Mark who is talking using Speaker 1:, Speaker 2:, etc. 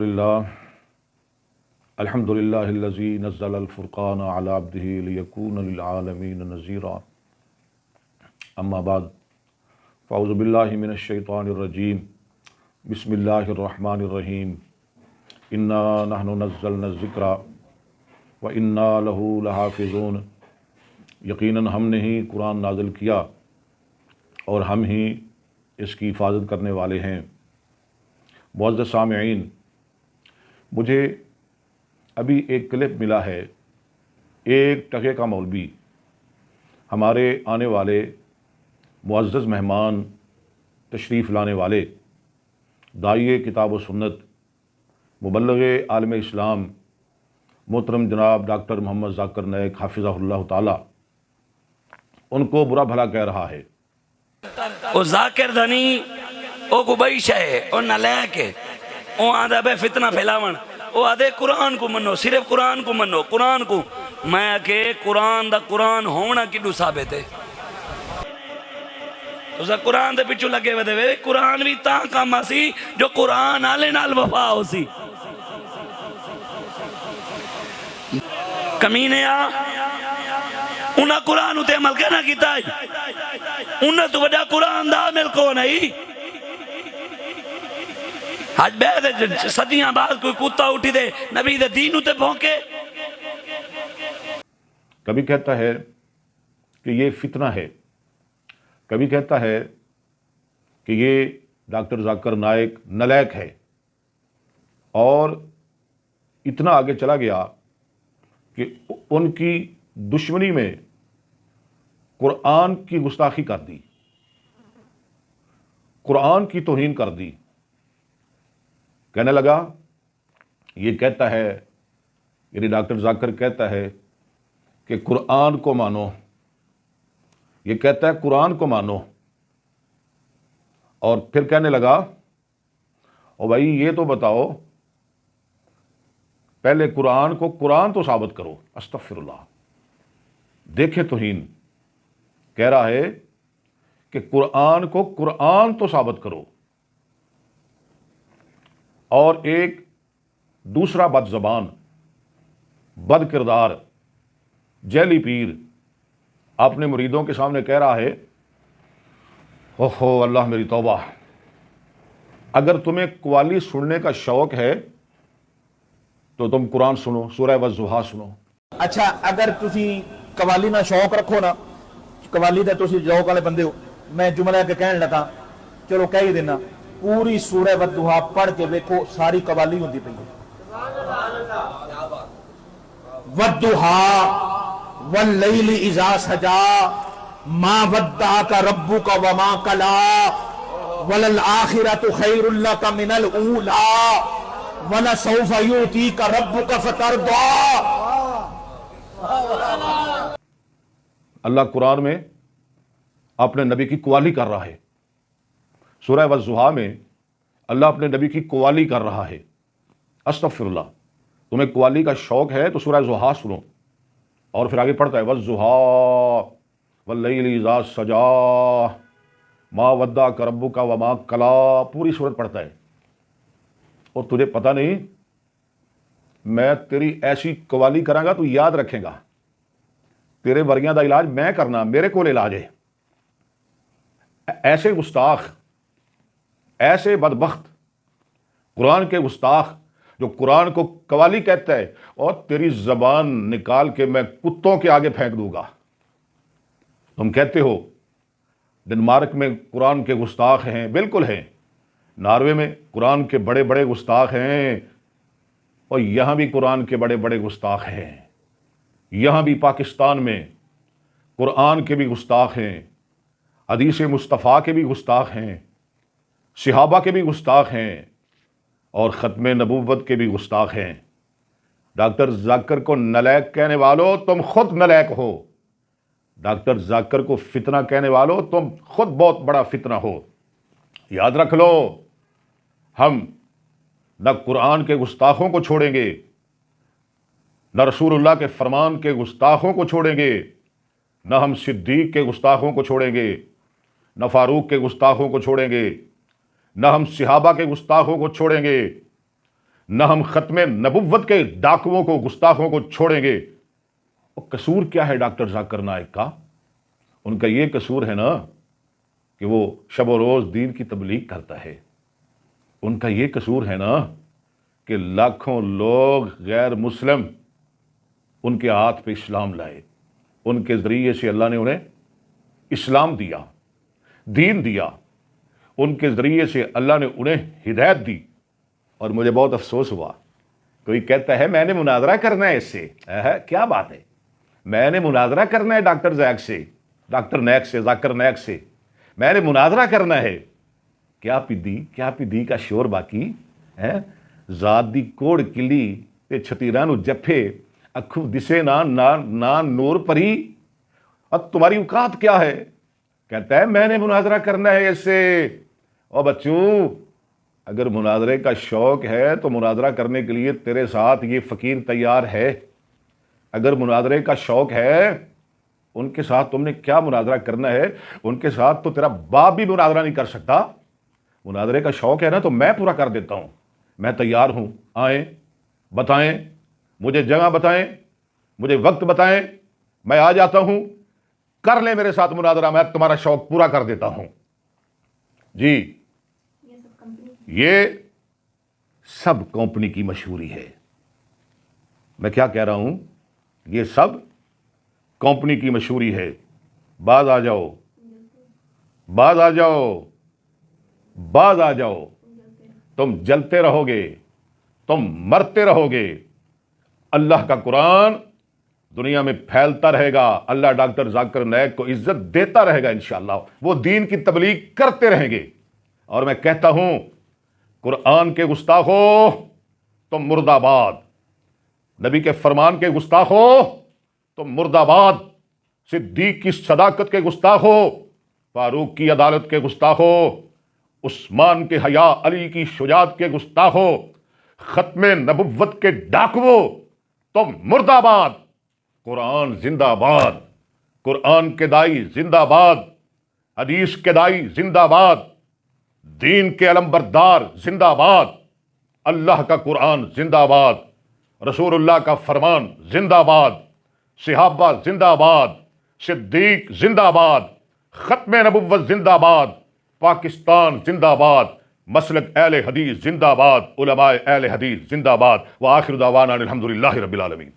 Speaker 1: للہ الحمد للہ الذی نزل الفرقان علی عبدہ لیکون للعالمین نذیرا اما بعد فاعوذ باللہ من الشیطان الرجیم بسم اللہ الرحمن الرحیم انا نحن نزلنا الذکر وانا لہ لحافظون، یقیناً ہم نے ہی قرآن نازل کیا اور ہم ہی اس کی حفاظت کرنے والے ہیں۔ معزز سامعین، مجھے ابھی ایک کلپ ملا ہے، ایک ٹکے کا مولوی ہمارے آنے والے معزز مہمان، تشریف لانے والے داعیے کتاب و سنت، مبلغ عالم اسلام محترم جناب ڈاکٹر محمد ذاکر نائک حافظہ اللہ تعالی، ان کو برا بھلا کہہ رہا ہے۔
Speaker 2: او ذاکر دھنی او کو بئی شے او نلیک ہے، او آدھا بے فتنہ پھیلاون، او آدھے قرآن کو منو، صرف قرآن کو منو، قرآن کو میں کہ قرآن دا قرآن ہونا کڈو ثابت ہے۔ اسا قرآن دے پچھو لگے ودے وے، قرآن بھی تاں کام آسی جو قرآن آلے نال وفا ہو سی۔ کمینے آ انہاں قرآن اتے عمل کہنا کیتا ہے، انہاں تو وڈا قرآن دا عمل کون ہے؟ آج بہت صدیاں بعد کوئی کتا اٹھی دے نبی دے دین اتے بھونکے۔
Speaker 1: کبھی کہتا ہے کہ یہ فتنہ ہے، کبھی کہتا ہے کہ یہ ڈاکٹر ذاکر نائک نلیک ہے، اور اتنا آگے چلا گیا کہ ان کی دشمنی میں قرآن کی گستاخی کر دی، قرآن کی توہین کر دی۔ کہنے لگا، یہ کہتا ہے، یعنی ڈاکٹر ذاکر کہتا ہے کہ قرآن کو مانو، یہ کہتا ہے قرآن کو مانو، اور پھر کہنے لگا، او بھائی یہ تو بتاؤ پہلے قرآن کو قرآن تو ثابت کرو۔ استغفر اللہ، دیکھے توہین، کہہ رہا ہے کہ قرآن کو قرآن تو ثابت کرو۔ اور ایک دوسرا بد زبان، بد کردار، جیلی پیر اپنے مریدوں کے سامنے کہہ رہا ہے، اوہو اللہ میری توبہ، اگر تمہیں قوالی سننے کا شوق ہے تو تم قرآن سنو، سورہ والضحیٰ سنو۔
Speaker 3: اچھا اگر تسی قوالی نہ شوق رکھو نا، قوالی دا تسی ذوق والے بندے ہو، میں جملہ کے کہنے لگا، چلو کہہ ہی دینا، پوری سورہ والضحیٰ پڑھ کے دیکھو، ساری قوالی ہوندی پئی ہے۔ والضحیٰ واللیل اذا سجا ما ودعک ربک وما قلی وللآخرۃ خیر لک من الاولی ولسوف یؤتیک ربک فترضی۔
Speaker 1: اللہ قرآن میں اپنے نبی کی قوالی کر رہا ہے، سورہ والضحیٰ میں اللہ اپنے نبی کی قوالی کر رہا ہے۔ استغفر اللہ، تمہیں قوالی کا شوق ہے تو سورہ ضحیٰ سنو، اور پھر آگے پڑھتا ہے والضحیٰ واللیل اذا سجا ما ودعک ربک وما قلی، پوری سورت پڑھتا ہے۔ اور تجھے پتہ نہیں، میں تیری ایسی قوالی کراں گا تو یاد رکھے گا، تیرے وریاں دا علاج میں کرنا، میرے کول علاج ہے۔ ایسے گستاخ، ایسے بدبخت قرآن کے گستاخ جو قرآن کو قوالی کہتا ہے، اور تیری زبان نکال کے میں کتوں کے آگے پھینک دوں گا۔ تم کہتے ہو ڈنمارک میں قرآن کے گستاخ ہیں، بالکل ہیں، ناروے میں قرآن کے بڑے بڑے گستاخ ہیں، اور یہاں بھی قرآن کے بڑے بڑے گستاخ ہیں، یہاں بھی پاکستان میں قرآن کے بھی گستاخ ہیں، حدیث مصطفیٰ کے بھی گستاخ ہیں، صحابہ کے بھی گستاخ ہیں، اور ختم نبوت کے بھی گستاخ ہیں۔ ڈاکٹر ذاکر کو نلیک کہنے والو تم خود نلیک ہو، ڈاکٹر ذاکر کو فتنہ کہنے والو تم خود بہت بڑا فتنہ ہو۔ یاد رکھ لو، ہم نہ قرآن کے گستاخوں کو چھوڑیں گے، نہ رسول اللہ کے فرمان کے گستاخوں کو چھوڑیں گے، نہ ہم صدیق کے گستاخوں کو چھوڑیں گے، نہ فاروق کے گستاخوں کو چھوڑیں گے، نہ ہم صحابہ کے گستاخوں کو چھوڑیں گے، نہ ہم ختم نبوت کے ڈاکوؤں کو گستاخوں کو چھوڑیں گے۔ اور قصور کیا ہے ڈاکٹر ذاکر نائک کا؟ ان کا یہ قصور ہے نا کہ وہ شب و روز دین کی تبلیغ کرتا ہے۔ ان کا یہ قصور ہے نا کہ لاکھوں لوگ غیر مسلم ان کے ہاتھ پہ اسلام لائے، ان کے ذریعے سے اللہ نے انہیں اسلام دیا، دین دیا، ان کے ذریعے سے اللہ نے انہیں ہدایت دی۔ اور مجھے بہت افسوس ہوا، کوئی کہتا ہے میں نے مناظرہ کرنا ہے اس سے۔ کیا بات ہے، میں نے مناظرہ کرنا ہے ڈاکٹر زیک سے، ڈاکٹر نیک سے، ذاکر نیک سے، میں نے مناظرہ کرنا ہے۔ کیا پی کا شور باقی ہے؟ ذات دی کوڑ کلی تے چھتیراں نو جفے، اکھو دسے نہ نور پری۔ اب تمہاری اوقات کیا ہے؟ کہتا ہے میں نے مناظرہ کرنا ہے اس سے۔ او بچوں، اگر مناظرے کا شوق ہے تو مناظرہ کرنے کے لیے تیرے ساتھ یہ فقیر تیار ہے۔ اگر مناظرے کا شوق ہے، ان کے ساتھ تم نے کیا مناظرہ کرنا ہے؟ ان کے ساتھ تو تیرا باپ بھی مناظرہ نہیں کر سکتا۔ مناظرے کا شوق ہے نا تو میں پورا کر دیتا ہوں، میں تیار ہوں۔ آئیں، بتائیں، مجھے جگہ بتائیں، مجھے وقت بتائیں، میں آ جاتا ہوں، کر لیں میرے ساتھ مناظرہ، میں تمہارا شوق پورا کر دیتا ہوں۔ جی، یہ سب کمپنی کی مشہوری ہے۔ میں کیا کہہ رہا ہوں؟ یہ سب کمپنی کی مشہوری ہے۔ باز آ جاؤ، باز آ جاؤ، باز آ جاؤ، تم جلتے رہو گے، تم مرتے رہو گے۔ اللہ کا قرآن دنیا میں پھیلتا رہے گا، اللہ ڈاکٹر ذاکر نائک کو عزت دیتا رہے گا انشاءاللہ، وہ دین کی تبلیغ کرتے رہیں گے۔ اور میں کہتا ہوں، قرآن کے گستاخو تم مرد آباد، نبی کے فرمان کے گستاخو تم مرد آباد، صدیق کی صداقت کے گستاخو، فاروق کی عدالت کے گستاخو، عثمان کے حیا، علی کی شجاعت کے گستاخو، ختم نبوت کے ڈاکوو تم مرد آباد۔ قرآن زندہ باد، قرآن کے دائی زندہ باد، حدیث کے دائی زندہ باد، دین کے علمبردار زندہ باد، اللہ کا قرآن زندہ باد، رسول اللہ کا فرمان زندہ باد، صحابہ زندہ باد، صدیق زندہ باد، ختم نبوت زندہ باد، پاکستان زندہ باد، مسلک اہل حدیث زندہ باد، علماء اہل حدیث زندہ باد، وآخر دعوانا الحمدللہ رب العالمین۔